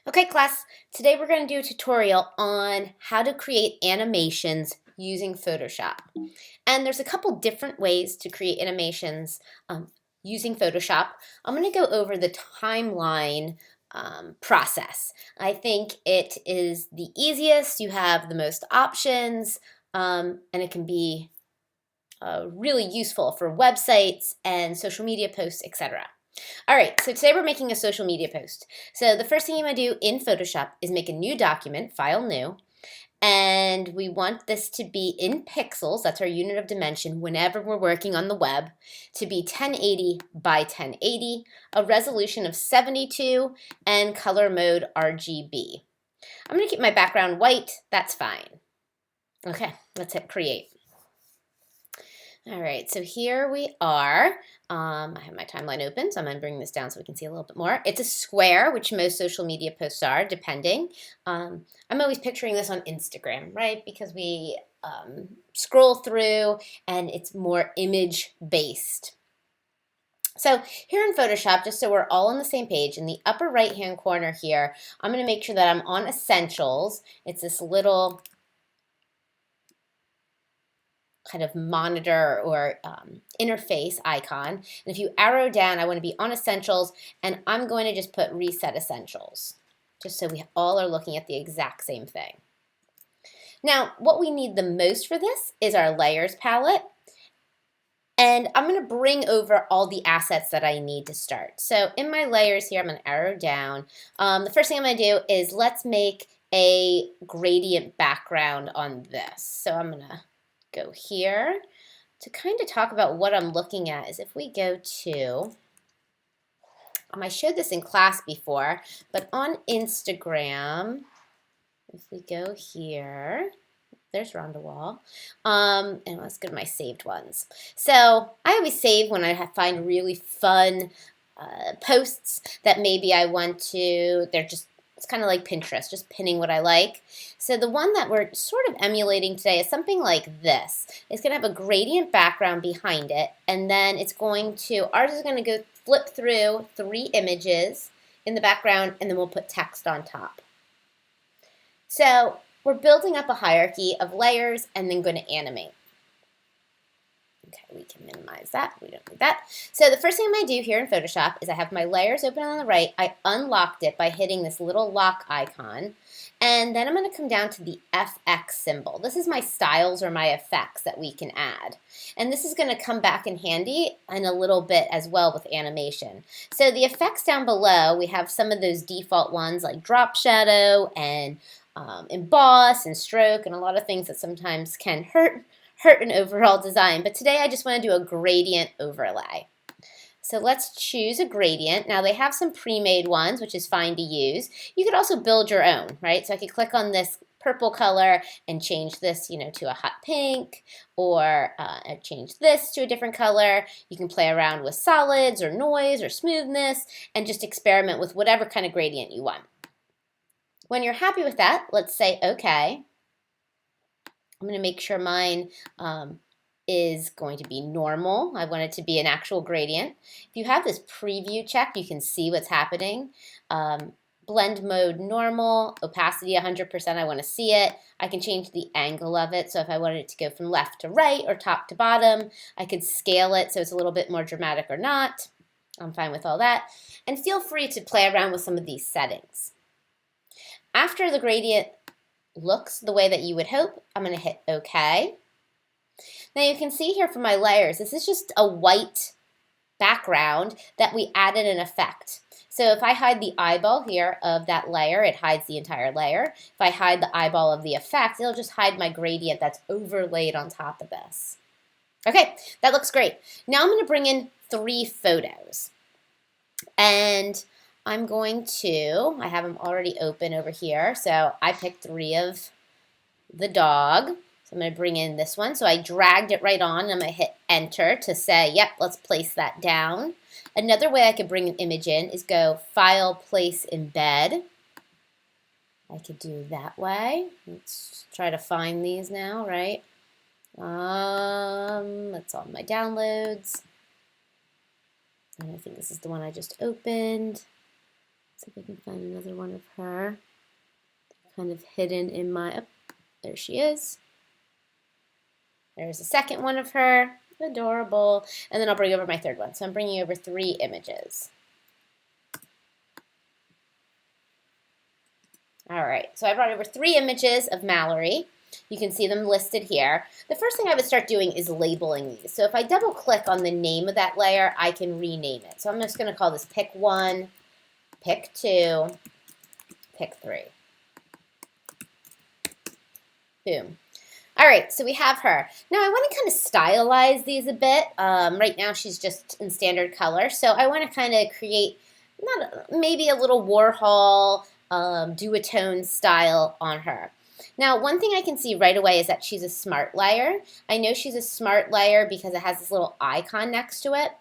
Okay, class, today we're going to do a tutorial on how to create animations using Photoshop. And there's a couple different ways to create animations using Photoshop. I'm going to go over the timeline process. I think it is the easiest, you have the most options, and it can be really useful for websites and social media posts, etc. All right, so today we're making a social media post. So the first thing you want to do in Photoshop is make a new document, file new, and we want this to be in pixels, that's our unit of dimension whenever we're working on the web, to be 1080 by 1080, a resolution of 72, and color mode RGB. I'm going to keep my background white, that's fine. Okay, let's hit create. All right, so here we are. I have my timeline open, so I'm going to bring this down so we can see a little bit more. It's a square, which most social media posts are, depending. I'm always picturing this on Instagram, right? Because we scroll through and it's more image-based. So here in Photoshop, just so we're all on the same page, in the upper right-hand corner here, I'm going to make sure that I'm on Essentials. It's this little kind of monitor or interface icon. And if you arrow down, I want to be on Essentials, and I'm going to just put Reset Essentials, just so we all are looking at the exact same thing. Now, what we need the most for this is our Layers palette. And I'm going to bring over all the assets that I need to start. So in my layers here, I'm going to arrow down. The first thing I'm going to do is let's make a gradient background on this. So I'm going to go here. To kind of talk about what I'm looking at is if we go to, I showed this in class before, but on Instagram, if we go here, there's Rhonda Wall, and let's go to my saved ones. So I always save when I find really fun posts that maybe I want to, it's kind of like Pinterest, just pinning what I like. So the one that we're sort of emulating today is something like this. It's going to have a gradient background behind it, and then it's going to, ours is going to go flip through 3 images in the background, and then we'll put text on top. So we're building up a hierarchy of layers and then going to animate. Okay, we can minimize that. We don't need that. So the first thing I'm going to do here in Photoshop is I have my layers open on the right. I unlocked it by hitting this little lock icon. And then I'm going to come down to the FX symbol. This is my styles or my effects that we can add. And this is going to come back in handy in a little bit as well with animation. So the effects down below, we have some of those default ones like drop shadow and emboss and stroke and a lot of things that sometimes can hurt an overall design. But today I just want to do a gradient overlay. So let's choose a gradient. Now they have some pre-made ones, which is fine to use. You could also build your own, right? So I could click on this purple color and change this, to a hot pink, or change this to a different color. You can play around with solids or noise or smoothness and just experiment with whatever kind of gradient you want. When you're happy with that, let's say OK. I'm going to make sure mine is going to be normal. I want it to be an actual gradient. If you have this preview checked, you can see what's happening. Blend mode normal, opacity 100%, I want to see it. I can change the angle of it, so if I wanted it to go from left to right or top to bottom, I could scale it so it's a little bit more dramatic or not. I'm fine with all that. And feel free to play around with some of these settings. After the gradient looks the way that you would hope, I'm going to hit OK. Now you can see here from my layers, this is just a white background that we added an effect. So if I hide the eyeball here of that layer, it hides the entire layer. If I hide the eyeball of the effect, it'll just hide my gradient that's overlaid on top of this. Okay, that looks great. Now I'm going to bring in 3 photos. And I'm going to, I have them already open over here, so I picked 3 of the dog. So I'm going to bring in this one. So I dragged it right on, and I'm going to hit enter to say, yep, let's place that down. Another way I could bring an image in is go File, Place, Embed. I could do that way. Let's try to find these now, right? That's on my downloads. And I think this is the one I just opened. See if I can find another one of her. Kind of hidden in my, oh, there she is. There's a second one of her, adorable. And then I'll bring over my third one. So I'm bringing over 3 images. All right, so I brought over 3 images of Mallory. You can see them listed here. The first thing I would start doing is labeling these. So if I double click on the name of that layer, I can rename it. So I'm just gonna call this pick 1, pick 2, pick 3. Boom. All right, so we have her. Now I want to kind of stylize these a bit. Right now she's just in standard color, so I want to kind of create maybe a little Warhol duotone style on her. Now one thing I can see right away is that she's a smart layer. I know she's a smart layer because it has this little icon next to it.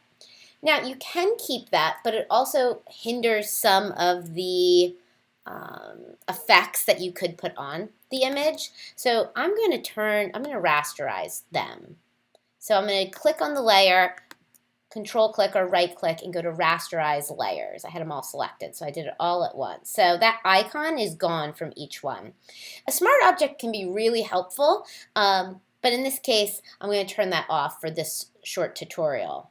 Now you can keep that, but it also hinders some of the effects that you could put on the image. So I'm going to rasterize them. So I'm going to click on the layer, control click or right click, and go to rasterize layers. I had them all selected, so I did it all at once. So that icon is gone from each one. A smart object can be really helpful, but in this case, I'm going to turn that off for this short tutorial.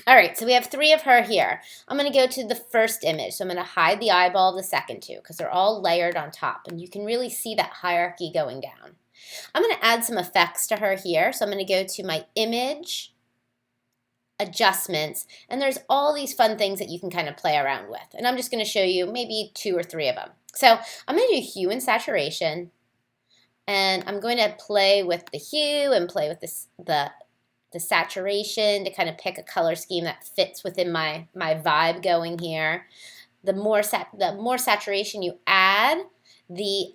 All right, so we have 3 of her here. I'm going to go to the first image. So I'm going to hide the eyeball of the second 2 because they're all layered on top. And you can really see that hierarchy going down. I'm going to add some effects to her here. So I'm going to go to my image, adjustments, and there's all these fun things that you can kind of play around with. And I'm just going to show you maybe 2 or 3 of them. So I'm going to do hue and saturation. And I'm going to play with the hue and play with the saturation to kind of pick a color scheme that fits within my vibe going here. The more saturation you add, the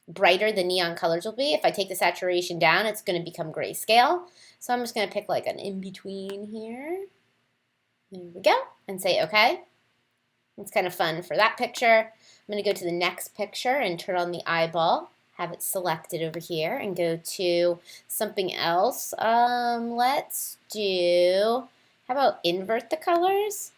brighter the neon colors will be. If I take the saturation down, it's going to become grayscale. So I'm just going to pick like an in-between here. There we go. And say okay. It's kind of fun for that picture. I'm going to go to the next picture and turn on the eyeball. Have it selected over here and go to something else. Let's do, how about invert the colors?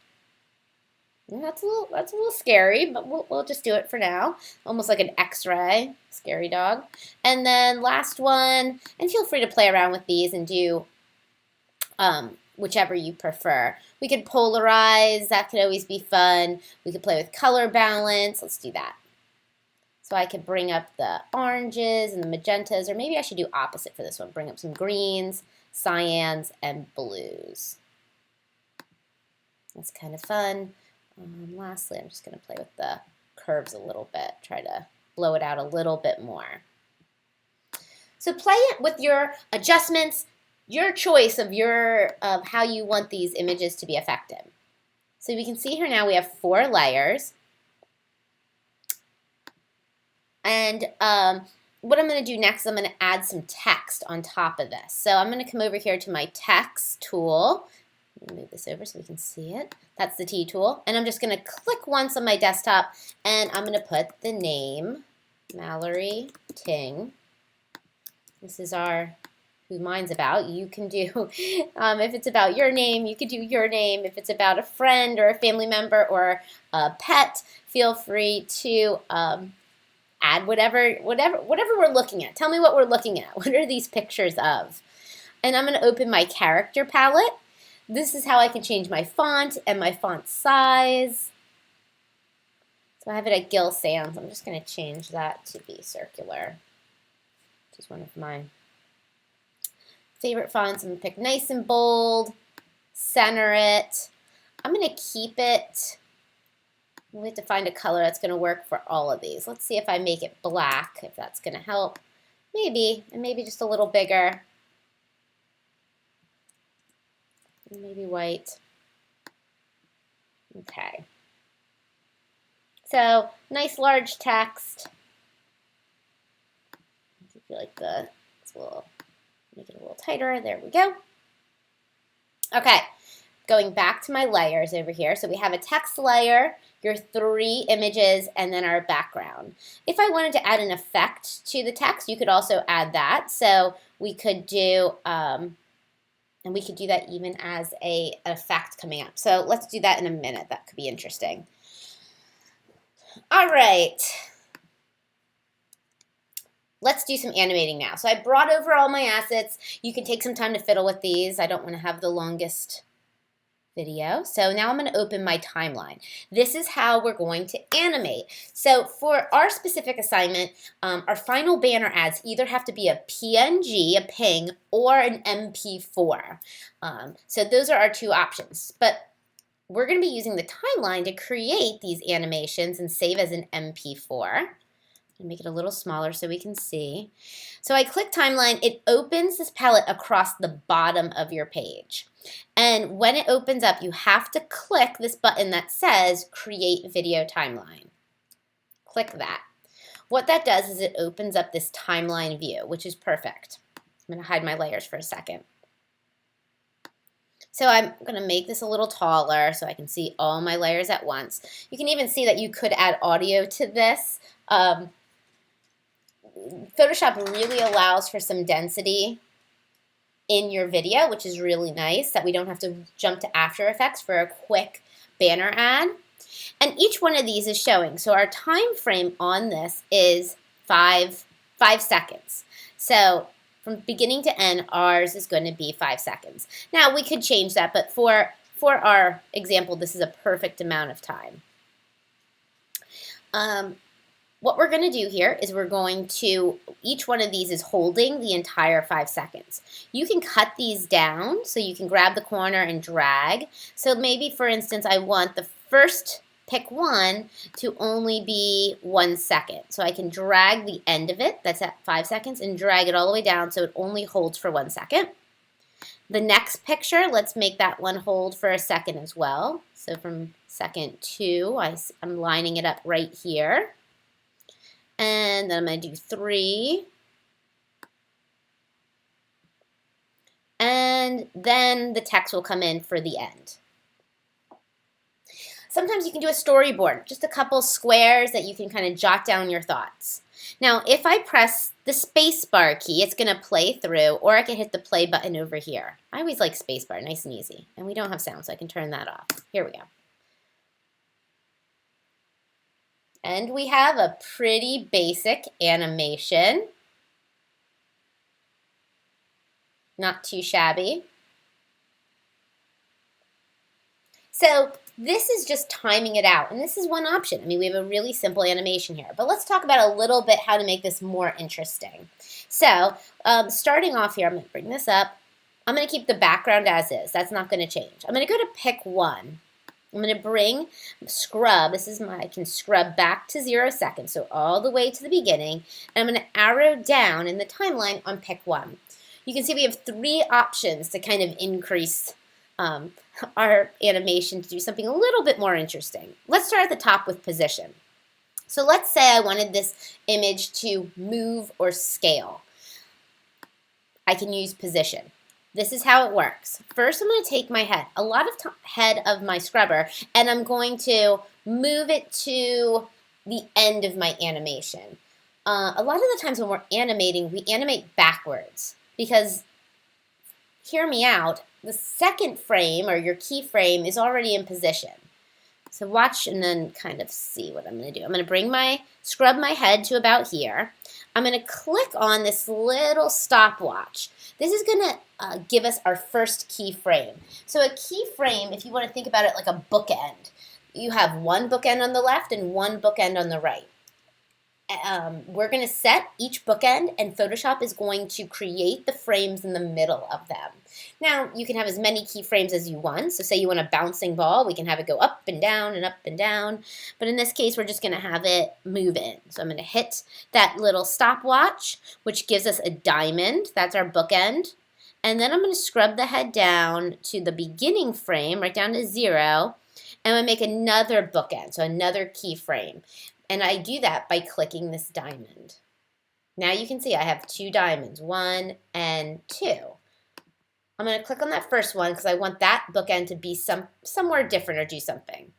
That's a little scary, but we'll just do it for now. Almost like an X-ray, scary dog. And then last one, and feel free to play around with these and do whichever you prefer. We could polarize, that could always be fun. We could play with color balance, let's do that. So I could bring up the oranges and the magentas, or maybe I should do opposite for this one. Bring up some greens, cyans, and blues. That's kind of fun. Lastly, I'm just going to play with the curves a little bit, try to blow it out a little bit more. So play it with your adjustments, your choice of how you want these images to be effective. So we can see here now we have 4 layers. And what I'm going to do next, I'm going to add some text on top of this. So I'm going to come over here to my text tool. Let me move this over so we can see it. That's the T tool. And I'm just going to click once on my desktop, and I'm going to put the name, Mallory Ting. This is who mine's about. You can do, if it's about your name, you could do your name. If it's about a friend or a family member or a pet, feel free to add whatever we're looking at. Tell me what we're looking at. What are these pictures of? And I'm going to open my character palette. This is how I can change my font and my font size. So I have it at Gill Sans. I'm just going to change that to be circular, which is one of my favorite fonts. I'm going to pick nice and bold, center it. I'm going to keep it. We have to find a color that's going to work for all of these. Let's see if I make it black, if that's going to help. Maybe, and maybe just a little bigger. Maybe white. Okay. So, nice large text. I feel like make it a little tighter. There we go. Okay, going back to my layers over here. So we have a text layer, your 3 images, and then our background. If I wanted to add an effect to the text, you could also add that. So we could do And we could do that even as an effect coming up. So let's do that in a minute. That could be interesting. All right. Let's do some animating now. So I brought over all my assets. You can take some time to fiddle with these. I don't want to have the longest video. So now I'm going to open my timeline. This is how we're going to animate. So for our specific assignment, our final banner ads either have to be a PNG, a PNG, or an MP4. So those are our two options. But we're going to be using the timeline to create these animations and save as an MP4. Make it a little smaller so we can see. So I click timeline. It opens this palette across the bottom of your page. And when it opens up, you have to click this button that says Create Video Timeline. Click that. What that does is it opens up this timeline view, which is perfect. I'm going to hide my layers for a second. So I'm going to make this a little taller so I can see all my layers at once. You can even see that you could add audio to this. Photoshop really allows for some density in your video, which is really nice that we don't have to jump to After Effects for a quick banner ad. And each one of these is showing. So our time frame on this is five seconds. So from beginning to end, ours is going to be 5 seconds. Now we could change that, but for our example, this is a perfect amount of time. What we're going to do here is we're going to, each one of these is holding the entire 5 seconds. You can cut these down, so you can grab the corner and drag. So maybe, for instance, I want the first pick one to only be 1 second. So I can drag the end of it, that's at 5 seconds, and drag it all the way down so it only holds for 1 second. The next picture, let's make that one hold for a second as well. So from second 2, I'm lining it up right here. And then I'm going to do 3. And then the text will come in for the end. Sometimes you can do a storyboard, just a couple squares that you can kind of jot down your thoughts. Now, if I press the spacebar key, it's going to play through, or I can hit the play button over here. I always like spacebar, nice and easy. And we don't have sound, so I can turn that off. Here we go. And we have a pretty basic animation. Not too shabby. So this is just timing it out, and this is one option. I mean, we have a really simple animation here, but let's talk about a little bit how to make this more interesting. So starting off here, I'm going to bring this up. I'm going to keep the background as is. That's not going to change. I'm going to go to pick one. I'm going to bring scrub. This is I can scrub back to 0 seconds, so all the way to the beginning. And I'm going to arrow down in the timeline on pick one. You can see we have 3 options to kind of increase our animation to do something a little bit more interesting. Let's start at the top with position. So let's say I wanted this image to move or scale. I can use position. This is how it works. First, I'm going to take my head, a lot of head of my scrubber, and I'm going to move it to the end of my animation. A lot of the times when we're animating, we animate backwards because, hear me out, the second frame or your keyframe is already in position. So watch and then kind of see what I'm going to do. I'm going to scrub my head to about here. I'm going to click on this little stopwatch. This is going to give us our first keyframe. So a keyframe, if you want to think about it like a bookend, you have one bookend on the left and one bookend on the right. We're going to set each bookend, and Photoshop is going to create the frames in the middle of them. Now, you can have as many keyframes as you want. So say you want a bouncing ball, we can have it go up and down and up and down. But in this case, we're just going to have it move in. So I'm going to hit that little stopwatch, which gives us a diamond. That's our bookend. And then I'm going to scrub the head down to the beginning frame, right down to 0. And I'm going to make another bookend, so another keyframe. And I do that by clicking this diamond. Now you can see I have 2 diamonds, 1 and 2. I'm going to click on that first one because I want that bookend to be somewhere different or do something.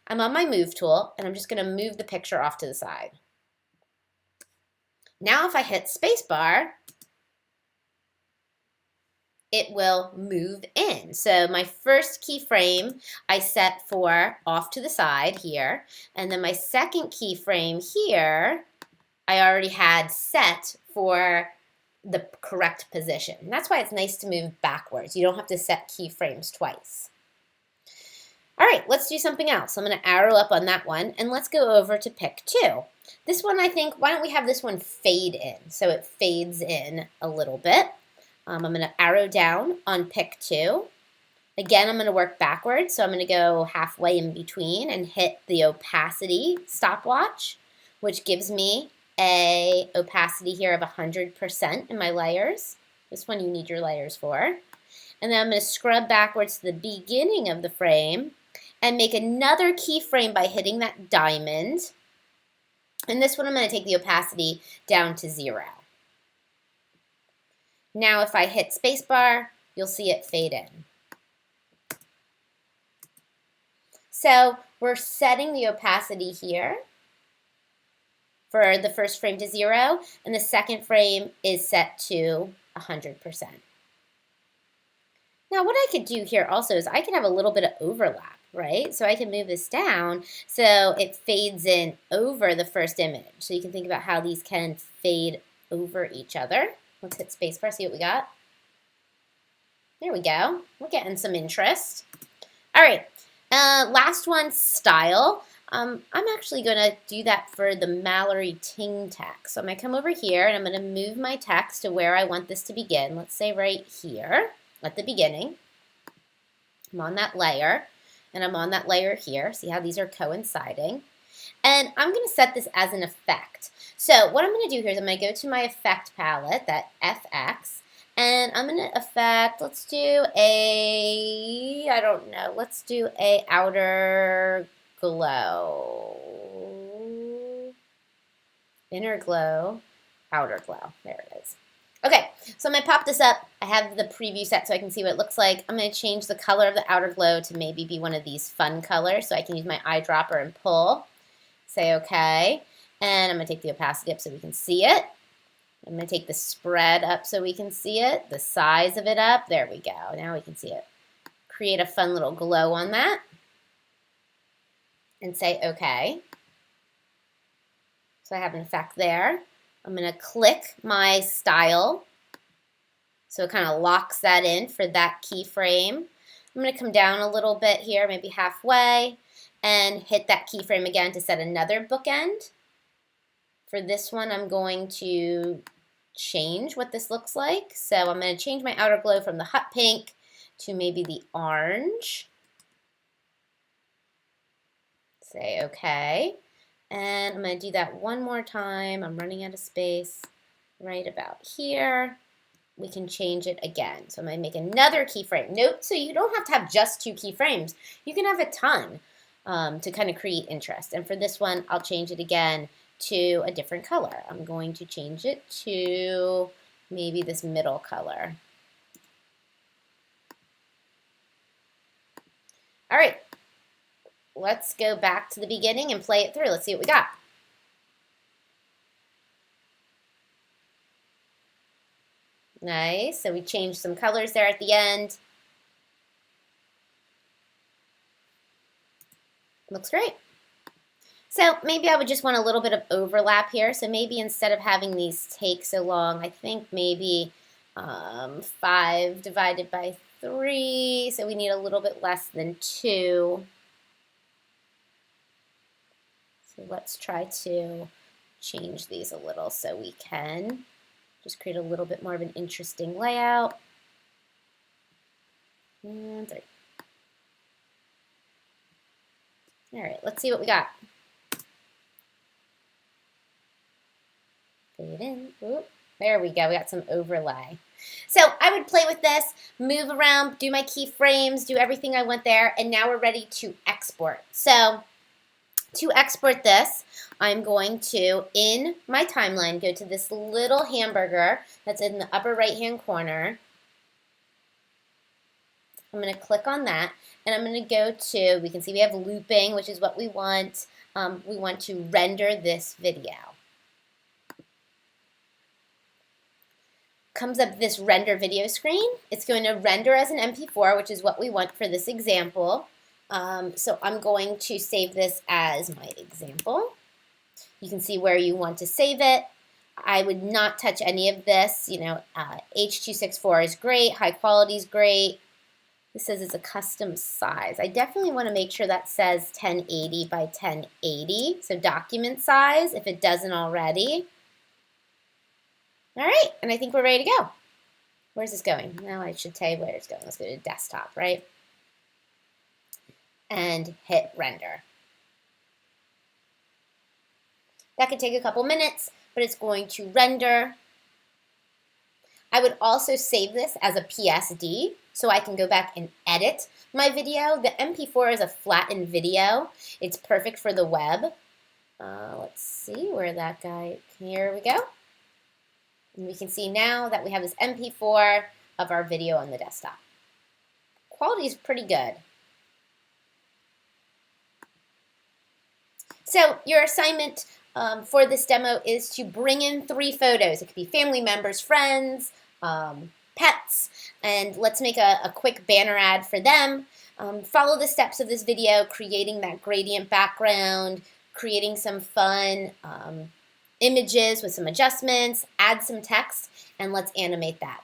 I'm on my move tool, and I'm just going to move the picture off to the side. Now if I hit spacebar, it will move in. So my first keyframe I set for off to the side here, and then my second keyframe here I already had set for the correct position. And that's why it's nice to move backwards. You don't have to set keyframes twice. All right, let's do something else. I'm going to arrow up on that one, and let's go over to pick 2. This one, I think, why don't we have this one fade in, so it fades in a little bit. I'm going to arrow down on pick 2. Again, I'm going to work backwards, so I'm going to go halfway in between and hit the opacity stopwatch, which gives me a opacity here of 100% in my layers. This one you need your layers for. And then I'm going to scrub backwards to the beginning of the frame and make another keyframe by hitting that diamond. And this one I'm going to take the opacity down to 0. Now if I hit spacebar, you'll see it fade in. So we're setting the opacity here for the first frame to 0, and the second frame is set to 100%. Now what I could do here also is I could have a little bit of overlap, right? So I can move this down so it fades in over the first image. So you can think about how these can fade over each other. Let's hit spacebar, see what we got. There we go. We're getting some interest. All right, last one, style. I'm actually going to do that for the Mallory Ting text. So I'm going to come over here and I'm going to move my text to where I want this to begin. Let's say right here at the beginning. I'm on that layer and I'm on that layer here. See how these are coinciding? And I'm going to set this as an effect. So what I'm going to do here is I'm going to go to my effect palette, that FX, and I'm going to effect, let's do a, I don't know, let's do a outer glow, inner glow, outer glow. There it is. Okay, so I'm going to pop this up. I have the preview set so I can see what it looks like. I'm going to change the color of the outer glow to maybe be one of these fun colors so I can use my eyedropper and pull. Say okay, and I'm going to take the opacity up so we can see it. I'm going to take the spread up so we can see it, the size of it up. There we go. Now we can see it. Create a fun little glow on that. And say okay. So I have an effect there. I'm going to click my style. So it kind of locks that in for that keyframe. I'm going to come down a little bit here, maybe halfway, and hit that keyframe again to set another bookend. For this one, I'm going to change what this looks like. So I'm going to change my outer glow from the hot pink to maybe the orange. Say okay. And I'm going to do that one more time. I'm running out of space right about here. We can change it again. So I'm going to make another keyframe. Note, so you don't have to have just 2 keyframes. You can have a ton to kind of create interest. And for this one, I'll change it again to a different color. I'm going to change it to maybe this middle color. All right, let's go back to the beginning and play it through. Let's see what we got. Nice, so we changed some colors there at the end. Looks great. So maybe I would just want a little bit of overlap here. So maybe instead of having these take so long, I think maybe 5 divided by 3. So we need a little bit less than 2. So let's try to change these a little so we can just create a little bit more of an interesting layout. And 3. All right, let's see what we got. Fade in. Ooh, there we go. We got some overlay. So I would play with this, move around, do my keyframes, do everything I want there, and now we're ready to export. So to export this, I'm going to, in my timeline, go to this little hamburger that's in the upper right-hand corner. I'm going to click on that, and I'm going to go to, we can see we have looping, which is what we want. We want to render this video. comes up this render video screen. It's going to render as an MP4, which is what we want for this example. So I'm going to save this as my example. You can see where you want to save it. I would not touch any of this. You know, H.264 is great. High quality is great. This says it's a custom size. I definitely want to make sure that says 1080 by 1080. So document size, if it doesn't already. All right, and I think we're ready to go. Where's this going? Now I should tell you where it's going. Let's go to desktop, right? And hit render. That could take a couple minutes, but it's going to render. I would also save this as a PSD so I can go back and edit my video. The MP4 is a flattened video. It's perfect for the web. Let's see where that guy, here we go. And we can see now that we have this MP4 of our video on the desktop. Quality is pretty good. So your assignment for this demo is to bring in 3 photos. It could be family members, friends, pets, and let's make a quick banner ad for them. Follow the steps of this video, creating that gradient background, creating some fun images with some adjustments, add some text, and let's animate that.